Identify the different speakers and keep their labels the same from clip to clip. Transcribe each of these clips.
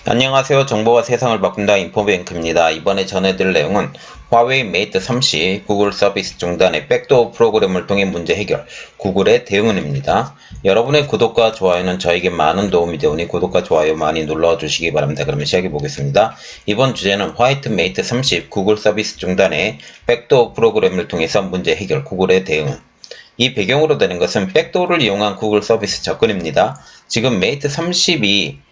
Speaker 1: 안녕하세요. 정보가 세상을 바꾼다 인포뱅크입니다. 이번에 전해드릴 내용은 화웨이 메이트 30 구글 서비스 중단의 백도어 프로그램을 통해 문제 해결, 구글의 대응은입니다. 여러분의 구독과 좋아요는 저에게 많은 도움이 되오니 구독과 좋아요 많이 눌러 주시기 바랍니다. 그러면 시작해 보겠습니다. 이번 주제는 화이트 메이트 30 구글 서비스 중단의 백도어 프로그램을 통해서 문제 해결, 구글의 대응은. 이 배경으로 되는 것은 백도어를 이용한 구글 서비스 접근입니다. 지금 메이트 30이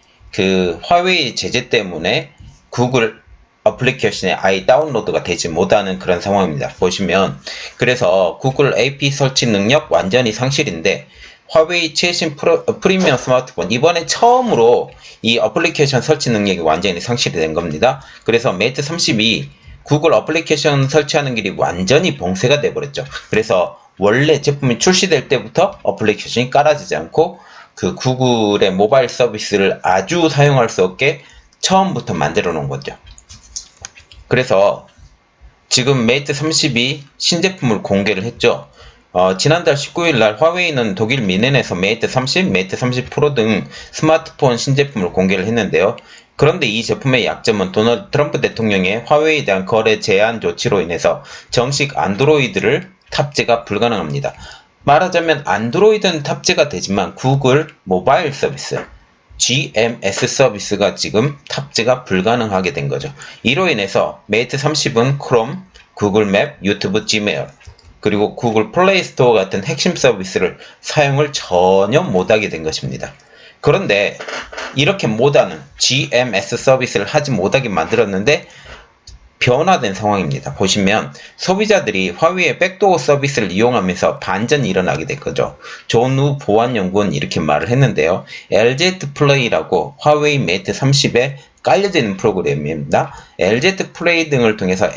Speaker 1: 화웨이 제재 때문에 구글 어플리케이션에 아예 다운로드가 되지 못하는 그런 상황입니다. 보시면 그래서 구글 AP 설치 능력 완전히 상실인데 화웨이 최신 프리미엄 스마트폰 이번에 처음으로 이 어플리케이션 설치 능력이 완전히 상실이 된 겁니다. 그래서 메이트 32 구글 어플리케이션 설치하는 길이 완전히 봉쇄가 돼버렸죠. 그래서 원래 제품이 출시될 때부터 어플리케이션이 깔아지지 않고 구글의 모바일 서비스를 아주 사용할 수 없게 처음부터 만들어 놓은 거죠. 그래서 지금 메이트 32 신제품을 공개를 했죠. 지난달 19일 날 화웨이는 독일 미넨에서 메이트 30, 메이트 30 프로 등 스마트폰 신제품을 공개를 했는데요. 그런데 이 제품의 약점은 도널드 트럼프 대통령의 화웨이에 대한 거래 제한 조치로 인해서 정식 안드로이드를 탑재가 불가능합니다. 말하자면 안드로이드는 탑재가 되지만 구글 모바일 서비스 GMS 서비스가 지금 탑재가 불가능하게 된 거죠. 이로 인해서 메이트 30은 크롬, 구글 맵, 유튜브, 지메일 그리고 구글 플레이 스토어 같은 핵심 서비스를 사용을 전혀 못하게 된 것입니다. 그런데 이렇게 못하는 GMS 서비스를 하지 못하게 만들었는데 변화된 상황입니다. 보시면 소비자들이 화웨이의 백도어 서비스를 이용하면서 반전이 일어나게 된 거죠. 존우 보안연구원 이렇게 말을 했는데요. LZ 플레이라고 화웨이 메이트 30에 깔려져 있는 프로그램입니다. LZ 플레이 등을 통해서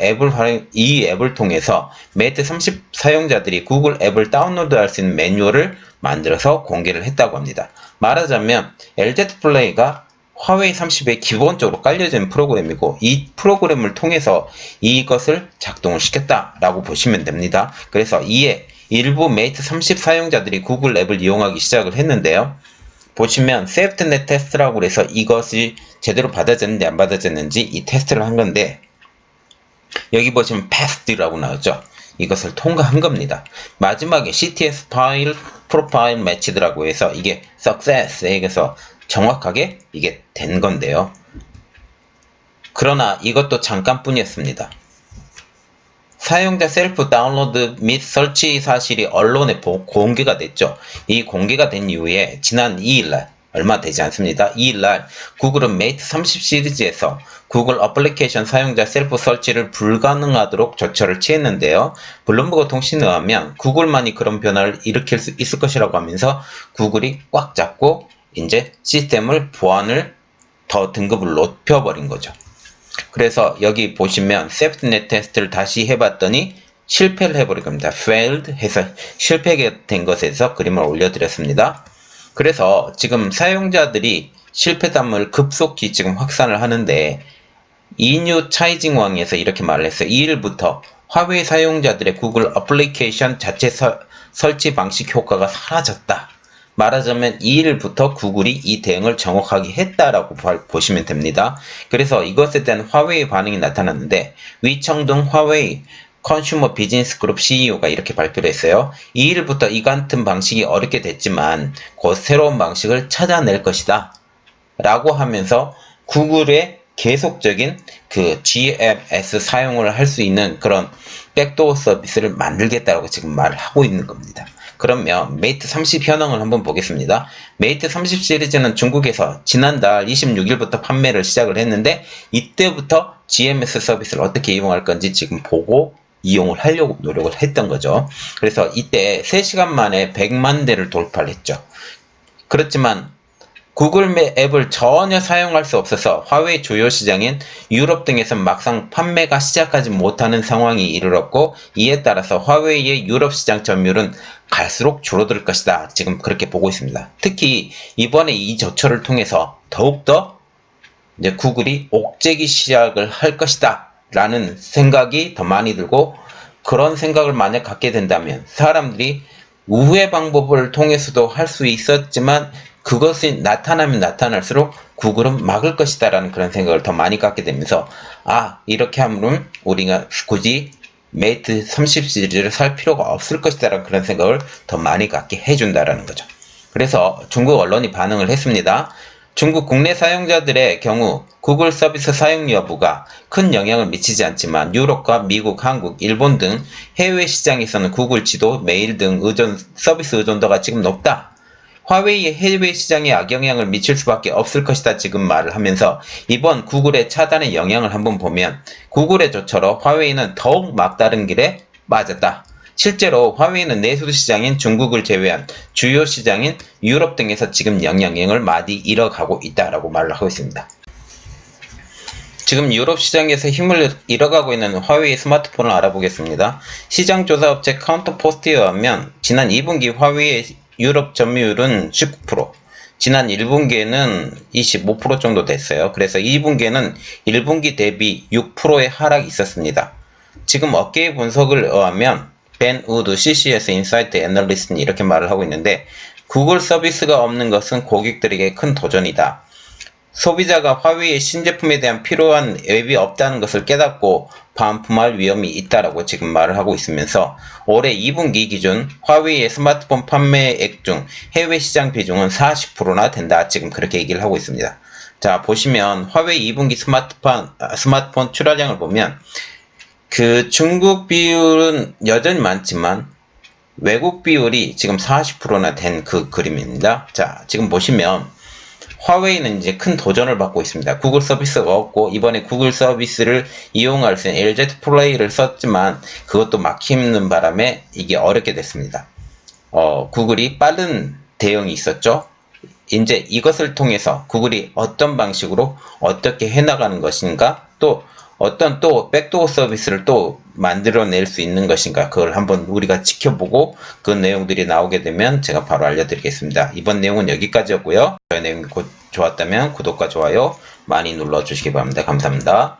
Speaker 1: 이 앱을 통해서 메이트 30 사용자들이 구글 앱을 다운로드할 수 있는 매뉴얼을 만들어서 공개를 했다고 합니다. 말하자면 LZ 플레이가 화웨이 30에 기본적으로 깔려진 프로그램이고 이 프로그램을 통해서 이것을 작동을 시켰다라고 보시면 됩니다. 그래서 이에 일부 메이트 30 사용자들이 구글 앱을 이용하기 시작을 했는데요. 보시면 세프트넷 테스트라고 해서 이것이 제대로 받아졌는지 안 받아졌는지 이 테스트를 한 건데 여기 보시면 패스드라고 나오죠. 이것을 통과한 겁니다. 마지막에 CTS 파일 프로파일 매치드라고 해서 이게 success에서 정확하게 이게 된 건데요. 그러나 이것도 잠깐뿐이었습니다. 사용자 셀프 다운로드 및 설치 사실이 언론에 공개가 됐죠. 이 공개가 된 이후에 지난 2일날 얼마 되지 않습니다. 2일날 구글은 메이트 30 시리즈에서 구글 어플리케이션 사용자 셀프 설치를 불가능하도록 조처를 취했는데요. 블룸버그 통신에 의하면 구글만이 그런 변화를 일으킬 수 있을 것이라고 하면서 구글이 꽉 잡고 이제 시스템을 보안을 더 등급을 높여버린 거죠. 그래서 여기 보시면 세프트넷 테스트를 다시 해봤더니 실패를 해버린 겁니다. failed 해서 실패가 된 것에서 그림을 올려드렸습니다. 그래서 지금 사용자들이 실패담을 급속히 지금 확산을 하는데 이뉴 차이징왕에서 이렇게 말을 했어요. 2일부터 화웨이 사용자들의 구글 어플리케이션 자체 설치 방식 효과가 사라졌다. 말하자면 2일부터 구글이 이 대응을 정확하게 했다라고 보시면 됩니다. 그래서 이것에 대한 화웨이 반응이 나타났는데 위청동 화웨이 컨슈머 비즈니스 그룹 CEO가 이렇게 발표를 했어요. 2일부터 이 같은 방식이 어렵게 됐지만 곧 새로운 방식을 찾아낼 것이다 라고 하면서 구글의 계속적인 GMS 사용을 할 수 있는 그런 백도어 서비스를 만들겠다라고 지금 말을 하고 있는 겁니다. 그러면 메이트 30 현황을 한번 보겠습니다. 메이트 30 시리즈는 중국에서 지난달 26일부터 판매를 시작을 했는데 이때부터 GMS 서비스를 어떻게 이용할 건지 지금 보고 이용을 하려고 노력을 했던 거죠. 그래서 이때 3시간 만에 100만 대를 돌파를 했죠. 그렇지만 구글 앱을 전혀 사용할 수 없어서 화웨이 주요 시장인 유럽 등에서 막상 판매가 시작하지 못하는 상황이 이르렀고 이에 따라서 화웨이의 유럽 시장 점유율은 갈수록 줄어들 것이다. 지금 그렇게 보고 있습니다. 특히 이번에 이 조처를 통해서 더욱더 이제 구글이 옥죄기 시작을 할 것이다 라는 생각이 더 많이 들고 그런 생각을 만약 갖게 된다면 사람들이 우회 방법을 통해서도 할 수 있었지만 그것이 나타나면 나타날수록 구글은 막을 것이다라는 그런 생각을 더 많이 갖게 되면서 이렇게 하면 우리가 굳이 메이트 30 시리즈를 살 필요가 없을 것이다라는 그런 생각을 더 많이 갖게 해준다라는 거죠. 그래서 중국 언론이 반응을 했습니다. 중국 국내 사용자들의 경우 구글 서비스 사용 여부가 큰 영향을 미치지 않지만 유럽과 미국, 한국, 일본 등 해외 시장에서는 구글 지도, 메일 등 서비스 의존도가 지금 높다. 화웨이의 해외 시장에 악영향을 미칠 수밖에 없을 것이다 지금 말을 하면서 이번 구글의 차단의 영향을 한번 보면 구글의 조처로 화웨이는 더욱 막다른 길에 빠졌다. 실제로 화웨이는 내수도 시장인 중국을 제외한 주요 시장인 유럽 등에서 지금 영향력을 많이 잃어가고 있다라고 말을 하고 있습니다. 지금 유럽 시장에서 힘을 잃어가고 있는 화웨이 스마트폰을 알아보겠습니다. 시장조사업체 카운터포스트에 의하면 지난 2분기 화웨이의 유럽 점유율은 19%, 지난 1분기에는 25% 정도 됐어요. 그래서 2분기에는 1분기 대비 6%의 하락이 있었습니다. 지금 업계의 분석을 의하면 벤 우드 CCS 인사이트 애널리스트는 이렇게 말을 하고 있는데 구글 서비스가 없는 것은 고객들에게 큰 도전이다. 소비자가 화웨이의 신제품에 대한 필요한 앱이 없다는 것을 깨닫고 반품할 위험이 있다라고 지금 말을 하고 있으면서 올해 2분기 기준 화웨이의 스마트폰 판매액 중 해외 시장 비중은 40%나 된다. 지금 그렇게 얘기를 하고 있습니다. 자, 보시면 화웨이 2분기 스마트폰 출하량을 보면 그 중국 비율은 여전히 많지만 외국 비율이 지금 40%나 된 그 그림입니다. 자, 지금 보시면 화웨이는 이제 큰 도전을 받고 있습니다. 구글 서비스가 없고 이번에 구글 서비스를 이용할 수 있는 LZ 플레이를 썼지만 그것도 막히는 바람에 이게 어렵게 됐습니다. 구글이 빠른 대응이 있었죠. 이제 이것을 통해서 구글이 어떤 방식으로 어떻게 해나가는 것인가, 또 어떤 또 백도어 서비스를 또 만들어낼 수 있는 것인가, 그걸 한번 우리가 지켜보고 그 내용들이 나오게 되면 제가 바로 알려드리겠습니다. 이번 내용은 여기까지였고요. 저희 내용이 좋았다면 구독과 좋아요 많이 눌러주시기 바랍니다. 감사합니다.